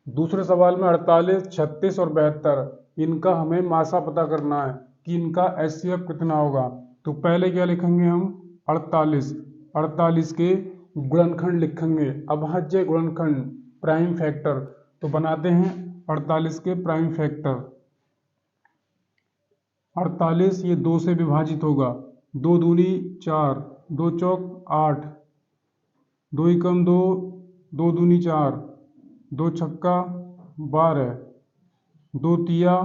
दूसरे सवाल में 48, 36 और 72 इनका हमें मासा पता करना है कि इनका HCF कितना होगा। तो पहले क्या लिखेंगे हम? 48 के गुणनखंड लिखेंगे, अभाज्य गुणनखंड। Prime factor. तो बनाते हैं 48 के प्राइम फैक्टर। 48 ये 2 से विभाजित होगा, 2 दूनी 4, 2 चौक 8, 2 एकम 2, 2 दूनी 4, 2 छक्का 12, 2 तिया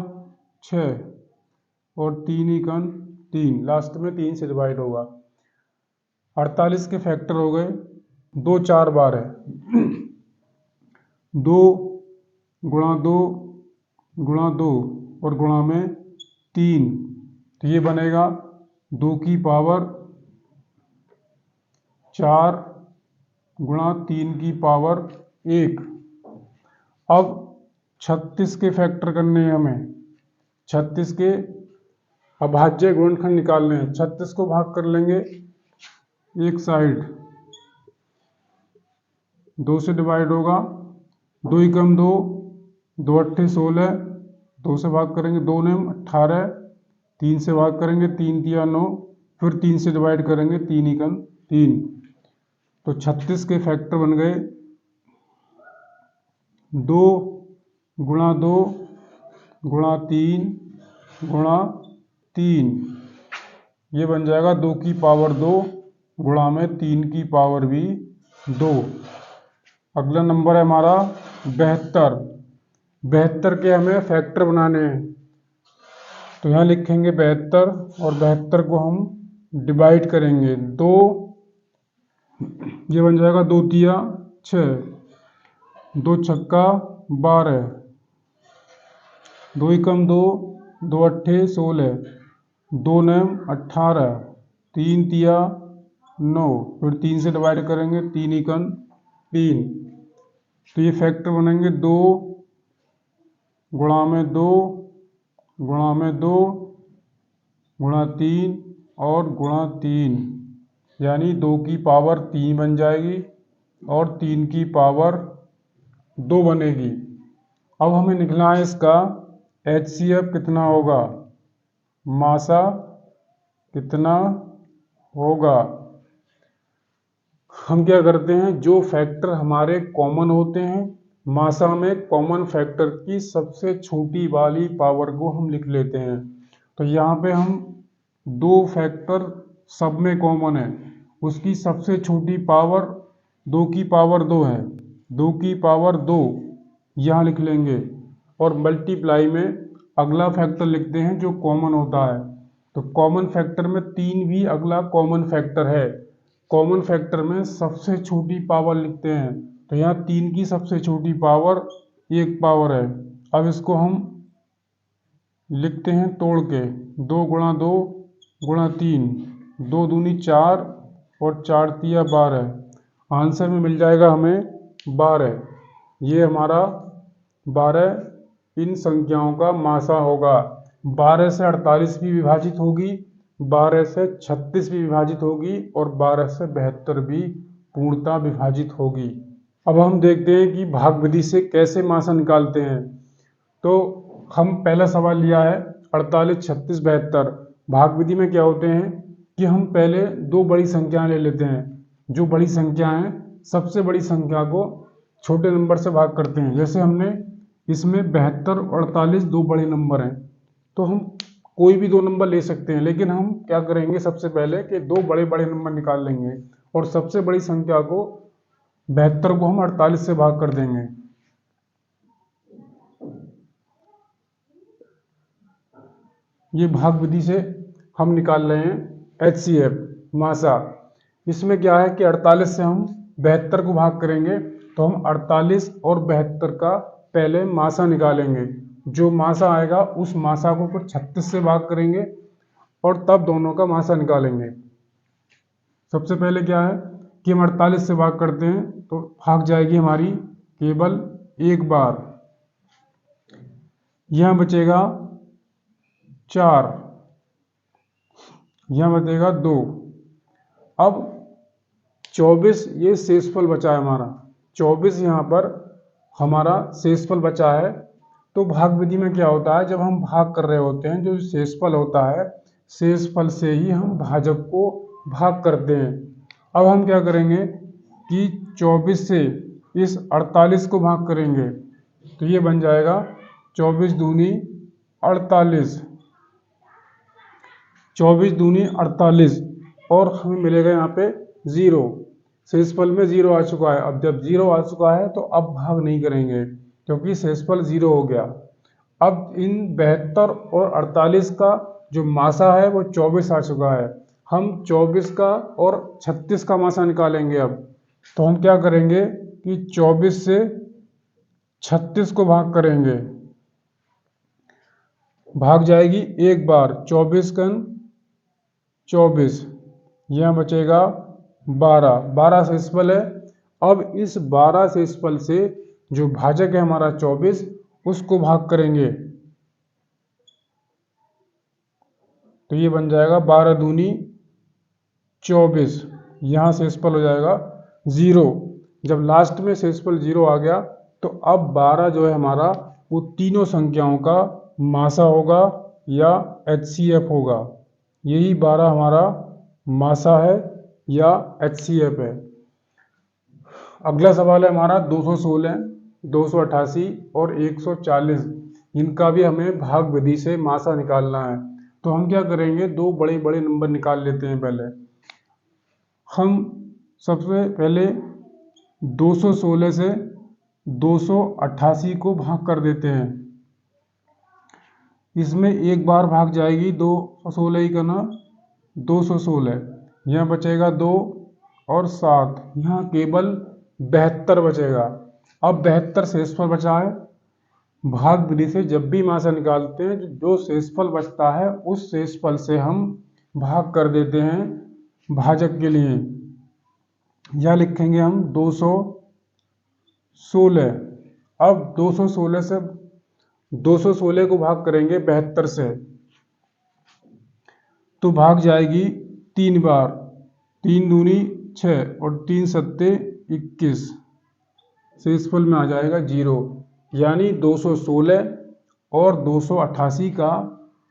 6 और 3 एकम 3, लास्ट में 3 से डिवाइड होगा। 48 के फैक्टर हो गए 2 4 12, 2 गुणा 2 गुणा 2 और गुणा में 3, तो ये बनेगा 2 की पावर 4 गुणा 3 की पावर 1। अब 36 के फैक्टर करने हैं हमें, 36 के अभाज्य गुणनखंड निकालने हैं। 36 को भाग कर लेंगे एक साइड, 2 से डिवाइड होगा, 2 एकम 2, 2 अट्ठे 16, 2 से भाग करेंगे 2 नेम 18, 3 से भाग करेंगे 3 तिया 9, फिर 3 से डिवाइड करेंगे 3 एकम 3। तो 36 के फैक्टर बन गए 2 गुणा 2 गुणा 3 गुणा 3, ये बन जाएगा 2 की पावर 2 गुणा में 3 की पावर भी 2। अगला नंबर है हमारा 72। 72 के हमें फैक्टर बनाने हैं, तो यहाँ लिखेंगे 72 और 72 को हम डिवाइड करेंगे 2, ये बन जाएगा 2 तिया 6, 2 छक्का 12, 2 एकम 2, 2 अट्ठे 16, 2 नेम 18, 3 तिया 9, फिर 3 से डिवाइड करेंगे 3 एकम 3। तो ये फैक्टर बनेंगे 2 गुणा में 2 गुणा में 2 गुणा 3 और गुणा 3, यानी 2 की पावर 3 बन जाएगी और 3 की पावर 2 बनेगी। अब हमें निकलना है इसका HCF कितना होगा, मासा कितना होगा। हम क्या करते हैं, जो फैक्टर हमारे कॉमन होते हैं, मासा में कॉमन फैक्टर की सबसे छोटी वाली पावर को हम लिख लेते हैं। तो यहाँ पे हम 2 फैक्टर सब में कॉमन है, उसकी सबसे छोटी पावर 2 की पावर 2 है, 2 की पावर 2 यहाँ लिख लेंगे और मल्टीप्लाई में अगला फैक्टर लिखते हैं जो कॉमन होता है। तो कॉमन फैक्टर में 3 भी अगला कॉमन फैक्टर है। कॉमन फैक्टर में सबसे छोटी पावर लिखते हैं, तो यहाँ 3 की सबसे छोटी पावर 1 पावर है। अब इसको हम लिखते हैं तोड़ के, 2 गुणा 2 गुणा 3, 2 दूनी 4 और 4 तिया 12, आंसर में मिल जाएगा हमें 12। ये हमारा 12 इन संख्याओं का मासा होगा। 12 से 48 भी विभाजित होगी, 12 से 36 भी विभाजित होगी और 12 से 72 भी पूर्णतः विभाजित होगी। अब हम देखते हैं कि भाग विधि से कैसे मासा निकालते हैं। तो हम पहला सवाल लिया है 48, 36, 72। भाग विधि में क्या होते हैं कि हम पहले 2 बड़ी संख्याएं ले लेते हैं। जो बड़ी संख्या हैं, सबसे बड़ी संख्या को छोटे नंबर से भाग करते हैं। जैसे हमने इसमें 72 और 48 2 बड़े नंबर हैं, तो हम कोई भी 2 नंबर ले सकते हैं, लेकिन हम क्या करेंगे सबसे पहले कि 2 बड़े बड़े नंबर निकाल लेंगे और सबसे बड़ी संख्या को 72 को हम 48 से भाग कर देंगे। ये भाग विधि से हम निकाल रहे हैं HCF मासा। इसमें क्या है कि 48 से हम 72 को भाग करेंगे, तो हम 48 और 72 का पहले मासा निकालेंगे। जो मासा आएगा उस मासा को फिर 36 से भाग करेंगे और तब दोनों का मासा निकालेंगे। सबसे पहले क्या है कि हम 48 से भाग करते हैं, तो भाग जाएगी हमारी केवल एक बार, यह बचेगा 4, यह बचेगा 2। अब 24 ये शेषफल बचा है हमारा, 24 यहाँ पर हमारा शेषफल बचा है। तो भाग विधि में क्या होता है, जब हम भाग कर रहे होते हैं, जो शेषफल होता है, शेषफल से ही हम भाजक को भाग करते हैं। अब हम क्या करेंगे कि 24 से इस 48 को भाग करेंगे तो ये बन जाएगा 24 दूनी 48, 24 दूनी 48 और हमें मिलेगा यहाँ पे 0। शेषफल में 0 आ चुका है। अब जब 0 आ चुका है तो अब भाग नहीं करेंगे क्योंकि शेषफल 0 हो गया। अब इन 72 और 48 का जो मासा है वो 24 आ चुका है। हम 24 का और 36 का मासा निकालेंगे। अब तो हम क्या करेंगे कि 24 से 36 को भाग करेंगे, भाग जाएगी एक बार, 24 कन 24, यहाँ बचेगा 12, 12 शेषफल है। अब इस 12 शेषफल से जो भाजक है हमारा 24 उसको भाग करेंगे तो ये बन जाएगा 12 दूनी 24, यहाँ शेषफल हो जाएगा 0। जब लास्ट में शेषफल 0 आ गया तो अब 12 जो है हमारा वो तीनों संख्याओं का मासा होगा या HCF होगा। यही 12 हमारा मासा है या HCF है। अगला सवाल है हमारा 216, 288 और 140। इनका भी हमें भाग विधि से मासा निकालना है। तो हम क्या करेंगे, दो बड़े बड़े नंबर निकाल लेते हैं। पहले हम सबसे पहले 216 से 288 को भाग कर देते हैं। इसमें एक बार भाग जाएगी 216 ही का ना 216, यहाँ बचेगा 2 और 7, यहाँ केवल 72 बचेगा। अब 72 शेषफल बचा है। भाग विधि से जब भी मासा निकालते हैं जो शेषफल बचता है उस शेषफल से हम भाग कर देते हैं भाजक के लिए। यह लिखेंगे हम 216। अब 216 से 216 को भाग करेंगे 72 से तो भाग जाएगी 3 बार, 3 दूनी 6 और 3 सत्ते 21, शेषफल में आ जाएगा 0। यानी 216 और 288 का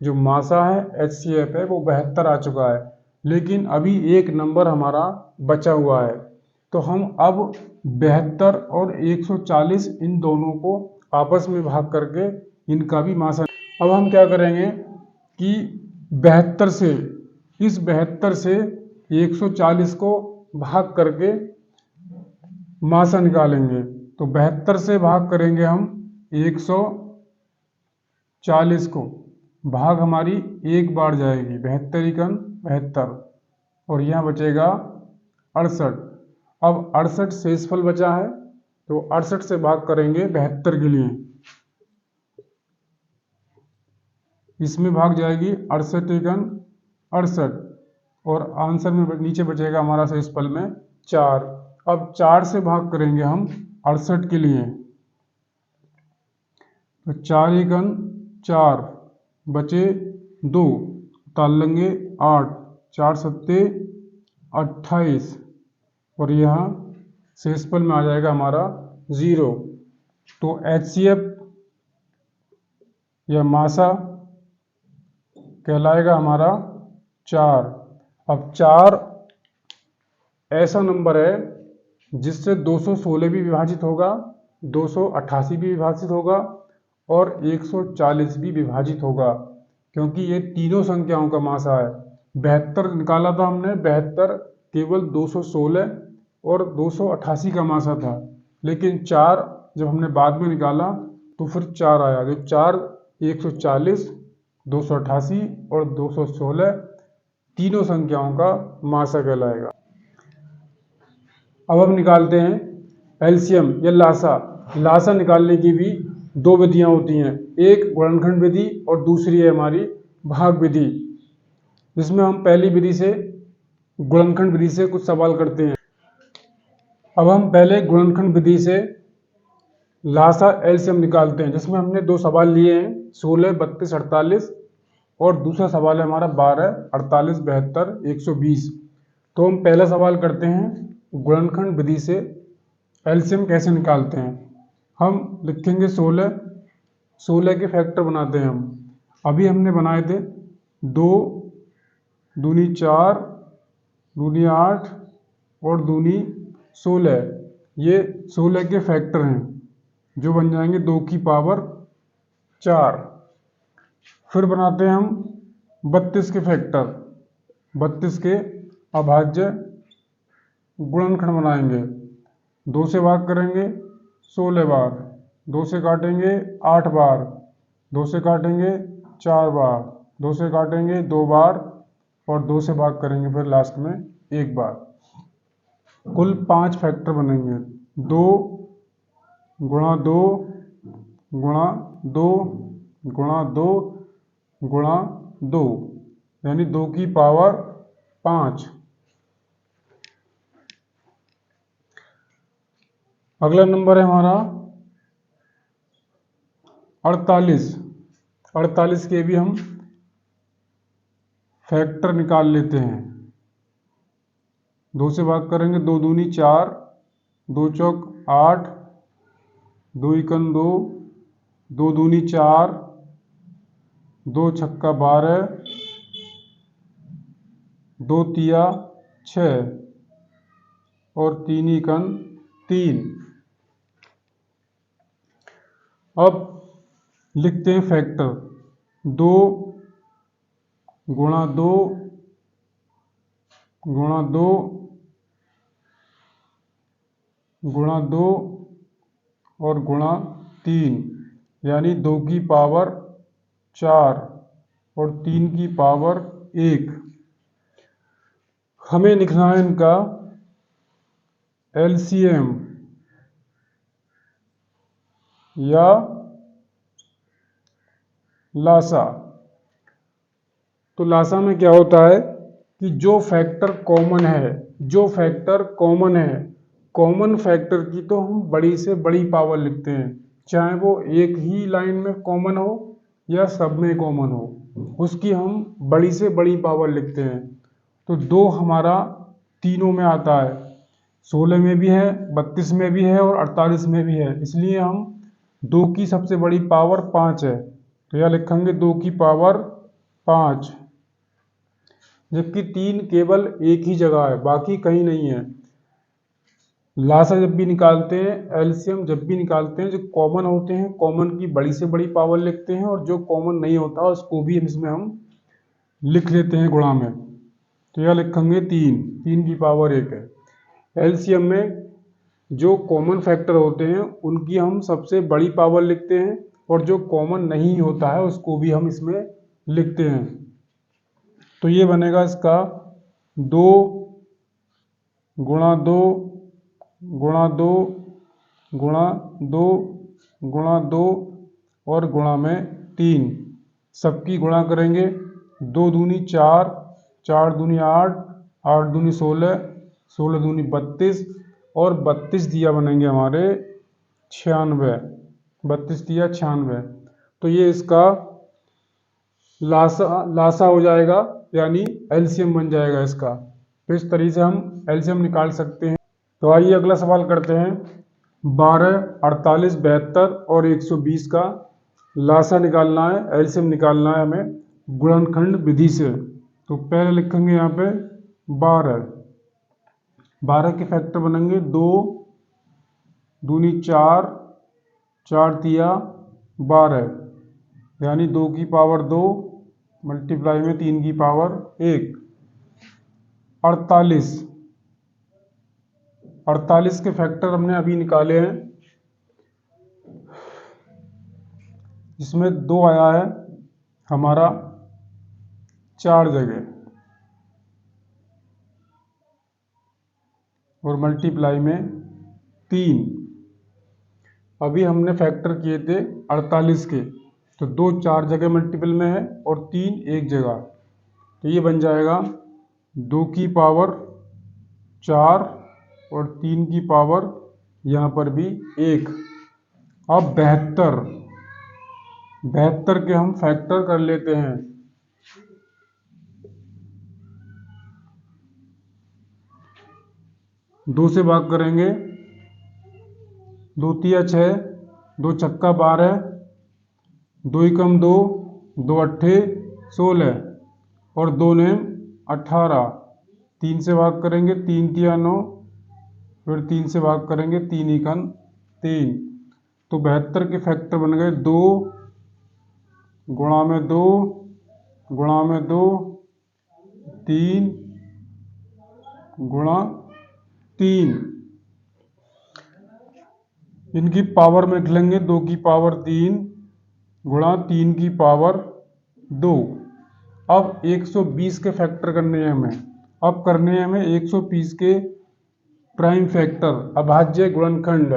जो मासा है HCF है वो 72 आ चुका है। लेकिन अभी एक नंबर हमारा बचा हुआ है तो हम अब 72 और 140 इन दोनों को आपस में भाग करके इनका भी मासा। अब हम क्या करेंगे कि 72 से इस 72 से 140 को भाग करके मासा निकालेंगे। तो 72 से भाग करेंगे हम 140 को, भाग हमारी एक बार जाएगी 72 एकन 72 और यहाँ बचेगा 68। अब 68 शेषफल बचा है तो 68 से भाग करेंगे 72 के लिए, इसमें भाग जाएगी 68 एकन 68 और आंसर में नीचे बचेगा हमारा शेषफल में 4। अब 4 से भाग करेंगे हम 68 के लिए तो 4 एकन 4 बचे 2, ताल लेंगे 8, 4 सत्ते 28 और यहाँ शेषफल में आ जाएगा हमारा 0। तो HCF या मासा कहलाएगा हमारा 4। अब 4 ऐसा नंबर है जिससे 216 भी विभाजित होगा, 288 भी विभाजित होगा और 140 भी विभाजित होगा क्योंकि ये तीनों संख्याओं का मासा है। 72 निकाला था हमने, 72 केवल 216 और 288 का मासा था, लेकिन 4 जब हमने बाद में निकाला तो फिर 4 आया। जो 4 140, 288 और 216 तीनों संख्याओं का मासा कहलाएगा। अब हम निकालते हैं एलसीएम या लासा। लासा निकालने की भी दो विधियां होती हैं, एक गुणनखंड विधि और दूसरी है हमारी भाग विधि। जिसमें हम पहली विधि से गुणनखंड विधि से कुछ सवाल करते हैं। अब हम पहले गुणनखंड विधि से लासा एलसीएम निकालते हैं, जिसमें हमने दो सवाल लिए हैं 16, 32, 48 और दूसरा सवाल है हमारा 12, 48, 72, 120। तो हम पहला सवाल करते हैं गुणनखंड विधि से एलसीएम कैसे निकालते हैं। हम लिखेंगे 16, 16 के फैक्टर बनाते हैं हम। अभी हमने बनाए थे 2 दूनी 4 दूनी 8 और दूनी 16, ये 16 के फैक्टर हैं जो बन जाएंगे 2 की पावर 4। फिर बनाते हैं हम 32 के फैक्टर। 32 के अभाज्य गुणनखंड बनाएंगे। 2 से भाग करेंगे 16 बार, 2 से काटेंगे 8 बार, 2 से काटेंगे 4 बार, 2 से काटेंगे 2 बार और 2 से भाग करेंगे फिर लास्ट में 1 बार। कुल 5 फैक्टर बनेंगे। 2 गुणा 2 गुणा 2 गुणा 2 गुणा 2 यानी 2 की पावर 5। अगला नंबर है हमारा 48। 48 के भी हम फैक्टर निकाल लेते हैं। 2 से भाग करेंगे 2 दूनी 4, 2 चौक 8, 2 एकम 2, 2 दूनी 4, 2 छक्का 12, 2 तिया 6 और 3 एकम 3। अब लिखते हैं फैक्टर। 2 गुणा 2 गुणा 2 गुणा 2 और गुणा 3 यानी 2 की पावर 4 और 3 की पावर 1। हमें लिखना है इनका एलसीएम या लासा। तो लासा में क्या होता है कि जो फैक्टर कॉमन फैक्टर की तो हम बड़ी से बड़ी पावर लिखते हैं, चाहे वो एक ही लाइन में कॉमन हो या सब में कॉमन हो, उसकी हम बड़ी से बड़ी पावर लिखते हैं। तो 2 हमारा तीनों में आता है, 16 में भी है, 32 में भी है और 48 में भी है, इसलिए हम 2 की सबसे बड़ी पावर 5 है, तो यह लिखेंगे 2 की पावर 5। जबकि 3 केवल एक ही जगह है, बाकी कहीं नहीं है। लासा जब भी निकालते हैं, एलसीएम जब भी निकालते हैं, जो कॉमन होते हैं कॉमन की बड़ी से बड़ी पावर लिखते हैं और जो कॉमन नहीं होता उसको भी इसमें हम लिख लेते हैं गुणा में। तो यह लिखेंगे 3 की पावर 1 है। एलसीएम में जो कॉमन फैक्टर होते हैं उनकी हम सबसे बड़ी पावर लिखते हैं और जो कॉमन नहीं होता है उसको भी हम इसमें लिखते हैं। तो ये बनेगा इसका 2 गुणा 2 गुणा 2 गुणा 2 गुणा 2 और गुणा में 3। सबकी गुणा करेंगे, 2 दूनी 4, 4 दूनी 8, 8 दूनी 16, 16 दूनी 32 और 32 दिया बनेंगे हमारे 96, 32 दिया 96। तो ये इसका लासा हो जाएगा यानी एलसीएम बन जाएगा इसका। तो इस तरीके से हम एलसीएम निकाल सकते हैं। तो आइए अगला सवाल करते हैं। 12, 48, 72 और 120 का लासा निकालना है, एलसीएम निकालना है हमें गुणनखंड विधि से। तो पहले लिखेंगे यहाँ पे 12 के फैक्टर बनेंगे 2 दूनी 4, 4 तिया 12 यानी 2 की पावर 2 मल्टीप्लाई में 3 की पावर 1। 48 के फैक्टर हमने अभी निकाले हैं, जिसमें 2 आया है हमारा 4 जगह और मल्टीप्लाई में 3। अभी हमने फैक्टर किए थे 48 के, तो 2 4 जगह मल्टीपल में है और 3 एक जगह, तो ये बन जाएगा 2 की पावर 4 और 3 की पावर यहाँ पर भी 1। अब 72 के हम फैक्टर कर लेते हैं। 2 से भाग करेंगे, 2 तिया 6, 2 छक्का 12, 2 एकम 2, 2 अट्ठे 16 और 2 नेम 18। 3 से भाग करेंगे, 3 तिया 9, फिर 3 से भाग करेंगे, 3 एकम 3, तो 72 के फैक्टर बन गए 2 गुणा में 2 गुणा में 2 3 गुणा 3। इनकी पावर में लिख लेंगे 2 की पावर 3 गुणा 3 की पावर 2। अब 120 के फैक्टर करने हैं हमें। अब करने हैं हमें 120 के प्राइम फैक्टर, अभाज्य गुणनखंड।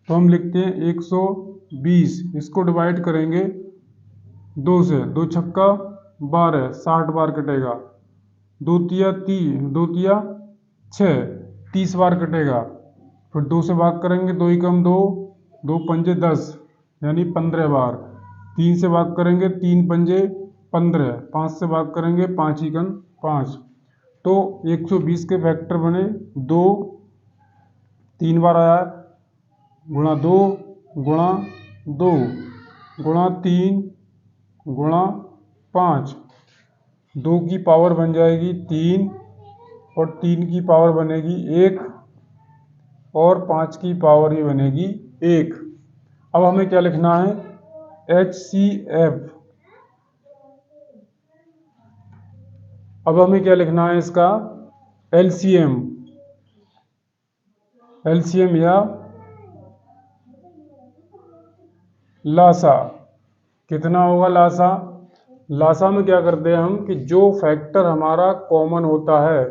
तो हम लिखते हैं 120, इसको डिवाइड करेंगे 2 से, 2 छक्का 12, 60 बार कटेगा, 2 तिया 6, 30 बार कटेगा। फिर 2 से भाग करेंगे, 2 एकम 2, 2 पंजे 10 यानी 15 बार। 3 से भाग करेंगे, 3 पंजे 15, 5 से भाग करेंगे, 5 एकम 5। तो 120 के फैक्टर बने 2, 3 बार आया, गुणा 2 गुणा 2 गुणा 3 गुणा 5। 2 की पावर बन जाएगी 3 और 3 की पावर बनेगी 1 और 5 की पावर ही बनेगी 1। अब हमें क्या लिखना है, HCF। अब हमें क्या लिखना है इसका, LCM या लासा। कितना होगा लासा? लासा में क्या करते हैं हम कि जो फैक्टर हमारा कॉमन होता है,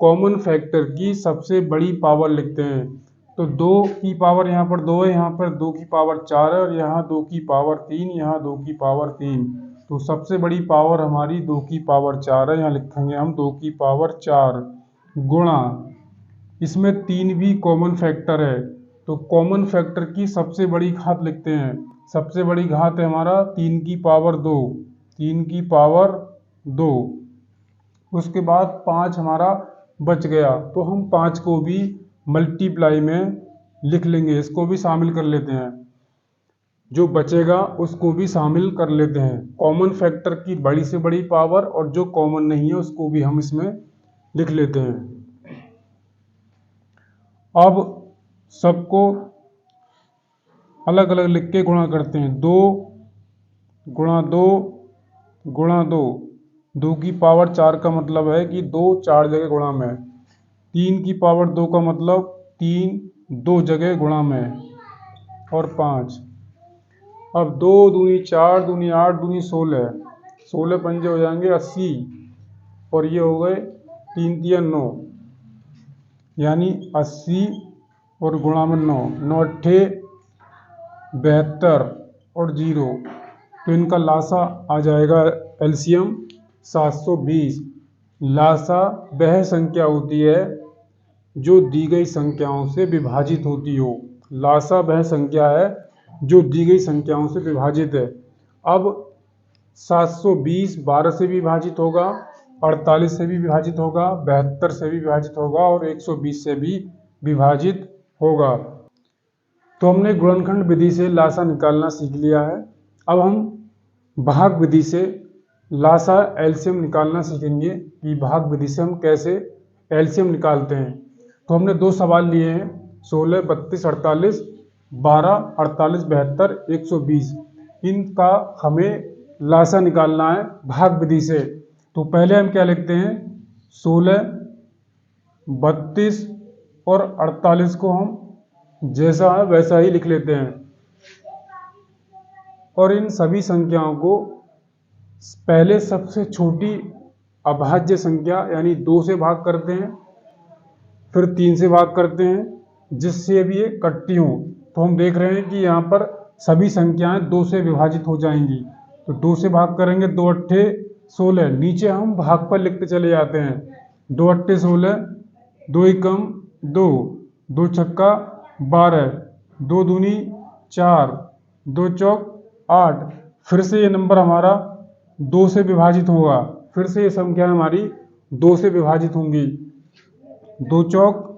कॉमन फैक्टर की सबसे बड़ी पावर लिखते हैं। तो 2 की पावर यहाँ पर 2 है, यहाँ पर 2 की पावर 4 है और यहाँ 2 की पावर 3, यहाँ 2 की पावर 3। तो सबसे बड़ी पावर हमारी 2 की पावर 4 है, यहाँ लिखेंगे हम 2 की पावर 4 गुणा, इसमें 3 भी कॉमन फैक्टर है, तो कॉमन फैक्टर की सबसे बड़ी घात लिखते हैं। सबसे बड़ी घात है हमारा 3 की पावर 2, 3 की पावर 2। उसके बाद 5 हमारा बच गया, तो हम 5 को भी मल्टीप्लाई में लिख लेंगे, इसको भी शामिल कर लेते हैं। जो बचेगा उसको भी शामिल कर लेते हैं। कॉमन फैक्टर की बड़ी से बड़ी पावर और जो कॉमन नहीं है उसको भी हम इसमें लिख लेते हैं। अब सबको अलग अलग लिख के गुणा करते हैं। 2 गुणा 2 गुणा 2, 2 की पावर 4 का मतलब है कि 2 4 जगह गुणा में। 3 की पावर 2 का मतलब 3 2 जगह गुणा में और 5। अब 2 दूनी 4 दूनी 8 दूनी 16, 16 पंजे हो जाएंगे 80 और ये हो गए 3 तिया 9 यानी 80 और गुणा में 9, 9 अट्ठे 72 और 0, तो इनका लासा आ जाएगा LCM 720। लासा वह संख्या होती है जो दी गई संख्याओं से विभाजित होती हो। लासा वह संख्या है जो दी गई संख्याओं से विभाजित है। अब 720 12 से भी विभाजित होगा, 48 से भी विभाजित होगा, 72 से भी विभाजित होगा और 120 से भी विभाजित होगा। तो हमने गुणनखंड विधि से लासा निकालना सीख लिया है। अब हम भाग विधि से लासा LCM निकालना सीखेंगे कि भाग विधि से हम कैसे LCM निकालते हैं। तो हमने 2 सवाल लिए हैं, 16 32 48, 12 48 72 120। इनका हमें लासा निकालना है भाग विधि से। तो पहले हम क्या लिखते हैं, 16 32 और 48 को हम जैसा है वैसा ही लिख लेते हैं और इन सभी संख्याओं को पहले सबसे छोटी अभाज्य संख्या यानी 2 से भाग करते हैं, फिर 3 से भाग करते हैं जिससे भी ये कटती हों। तो हम देख रहे हैं कि यहाँ पर सभी संख्याएं 2 से विभाजित हो जाएंगी। तो 2 से भाग करेंगे, 2 अट्ठे 16, नीचे हम भाग पर लिखते चले जाते हैं। 2 अट्ठे 16, 2 एकम 2, 2 छक्का 12, 2 दूनी 4, 2 चौक 8। फिर से ये नंबर हमारा 2 से विभाजित होगा, फिर से ये संख्या हमारी 2 से विभाजित होंगी। 2 चौक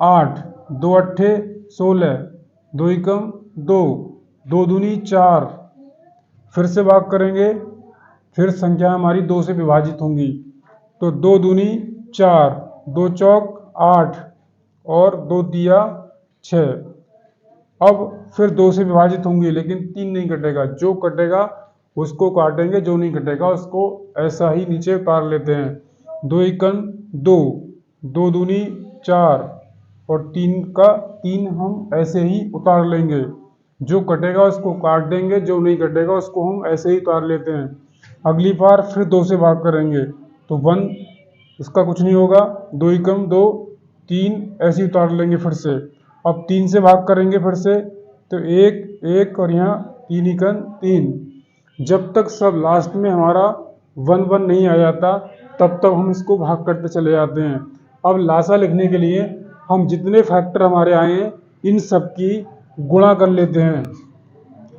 8, 2 अट्ठे 16, 2 एकम 2, 2 दूनी 4। फिर से भाग करेंगे, फिर संख्या हमारी 2 से विभाजित होंगी। तो 2 दूनी 4, 2 चौक 8 और 2 दिया 6। अब फिर 2 से विभाजित होंगे लेकिन 3 नहीं कटेगा, जो कटेगा उसको काटेंगे, जो नहीं कटेगा उसको ऐसा ही नीचे उतार लेते हैं। 2 एकन 2, 2 दूनी 4 और 3 का 3 हम ऐसे ही उतार लेंगे, जो कटेगा उसको काट देंगे, जो नहीं कटेगा उसको हम ऐसे ही उतार लेते हैं। अगली बार फिर 2 से भाग करेंगे तो 1 इसका कुछ नहीं होगा, 2 एकम 2, 3 ऐसे ही उतार लेंगे फिर से। अब 3 से भाग करेंगे फिर से तो 1 1 और यहाँ 3 एकन 3। जब तक सब लास्ट में हमारा 1 1 नहीं आ जाता तब तक हम इसको भाग करते चले जाते हैं। अब लासा लिखने के लिए हम जितने फैक्टर हमारे आए हैं इन सब की गुणा कर लेते हैं।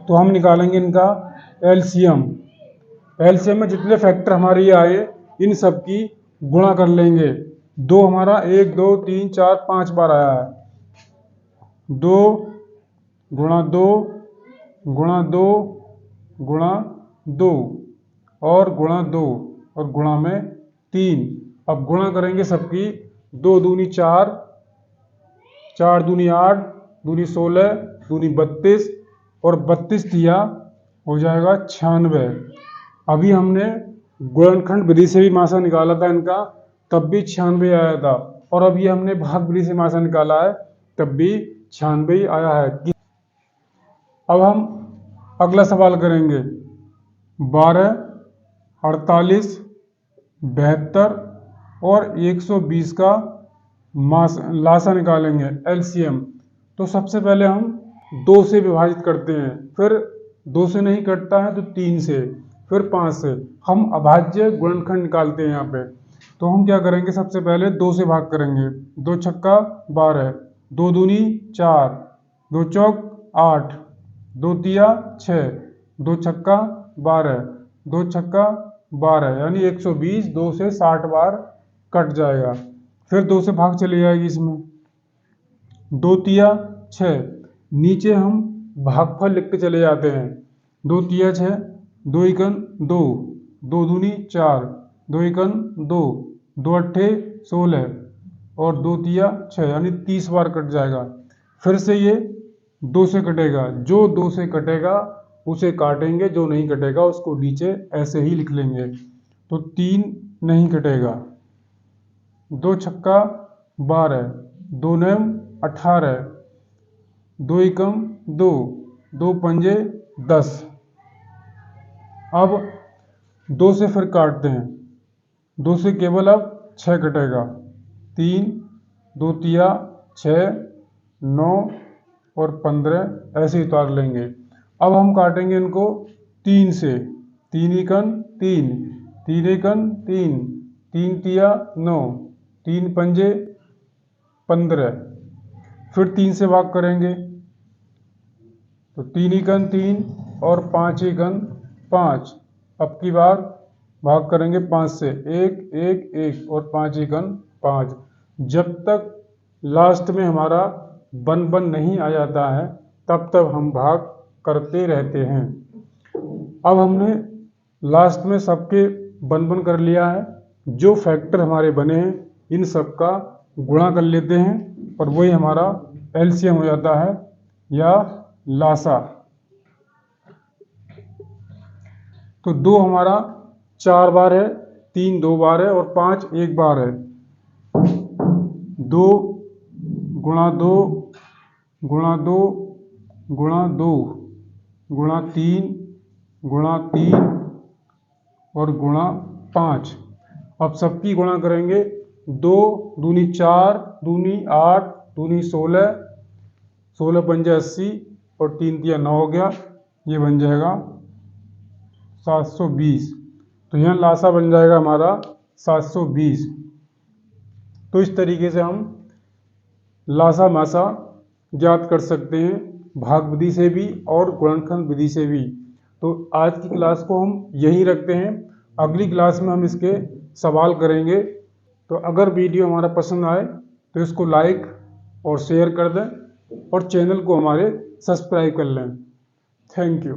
तो हम निकालेंगे इनका एलसीएम। एलसीएम में जितने फैक्टर हमारे ये आए इन सब की गुणा कर लेंगे। 2 हमारा 1 2 3 4 5 बार आया है। 2 गुणा 2 गुणा 2 गुणा 2 और गुणा 2 और गुणा में 3। अब गुणा करेंगे सबकी। 2 दूनी 4, 4 दूनी 8, दूनी 16, दूनी 32 और 32 दिया हो जाएगा 96। अभी हमने गुणनखंड विधि से भी मासा निकाला था इनका, तब भी 96 आया था, और अभी हमने भाग विधि से मासा निकाला है तब भी 96 आया है। अब हम अगला सवाल करेंगे। 12, 48, 72 और 120 का लासा निकालेंगे एलसीएम। तो सबसे पहले हम 2 से विभाजित करते हैं, फिर 2 से नहीं कटता है तो 3 से, फिर 5 से। हम अभाज्य गुणनखंड निकालते हैं यहाँ पे। तो हम क्या करेंगे, सबसे पहले 2 से भाग करेंगे। 2 छक्का 12, 2 दूनी 4, 2 चौक 8, 2 तिया 6, 2 छक्का 12, 2 छक्का 12 यानी 120। 2 से 60 बार कट जाएगा। फिर 2 से भाग चली जाएगी इसमें। 2 तिया 6, नीचे हम भागफल लिखते चले जाते हैं। 2 तिया 6, 2 एकन 2, 2 दूनी 4, 2 एकन 2, 2 अट्ठे 16 और 2 तिया 6 यानी 30 बार कट जाएगा। फिर से ये 2 से कटेगा, जो 2 से कटेगा उसे काटेंगे, जो नहीं कटेगा उसको नीचे ऐसे ही लिख लेंगे। तो 3 नहीं कटेगा। 2 छक्का 12, 2 नम 18, 2 एकम 2, 2 पंजे 10। अब 2 से फिर काटते हैं। 2 से केवल अब 6 कटेगा। 3, 2 तिया 6, 9 और 15 ऐसे ही उतार लेंगे। अब हम काटेंगे इनको 3 से। 3 एकन 3, 3 एकन 3, 3 तिया 9, 3 पंजे 15। फिर 3 से भाग करेंगे तो 3 एकन 3 और 5 एकन 5। अब की बार भाग करेंगे 5 से। 1 1 1 और 5 एकन 5। जब तक लास्ट में हमारा 1 1 नहीं आ जाता है तब तक हम भाग करते रहते हैं। अब हमने लास्ट में सबके 1 1 कर लिया है। जो फैक्टर हमारे बने हैं इन सब का गुणा कर लेते हैं और वही हमारा एलसीएम हो जाता है या लासा। तो 2 हमारा 4 बार है, 3 2 बार है और 5 1 बार है। 2 गुणा 2 गुणा 2 गुणा 2 गुणा 3 गुणा 3 और गुणा 5। अब सबकी गुणा करेंगे। 2 दूनी 4, दूनी 8, दूनी 16, 16 पंजे 80 और 3 तिया 9 हो गया। ये बन जाएगा 720। तो यहाँ लासा बन जाएगा हमारा 720। तो इस तरीके से हम लासा मासा ज्ञात कर सकते हैं, भाग विधि से भी और गुणनखंड विधि से भी। तो आज की क्लास को हम यहीं रखते हैं। अगली क्लास में हम इसके सवाल करेंगे। तो अगर वीडियो हमारा पसंद आए तो इसको लाइक और शेयर कर दें और चैनल को हमारे सब्सक्राइब कर लें। Thank you.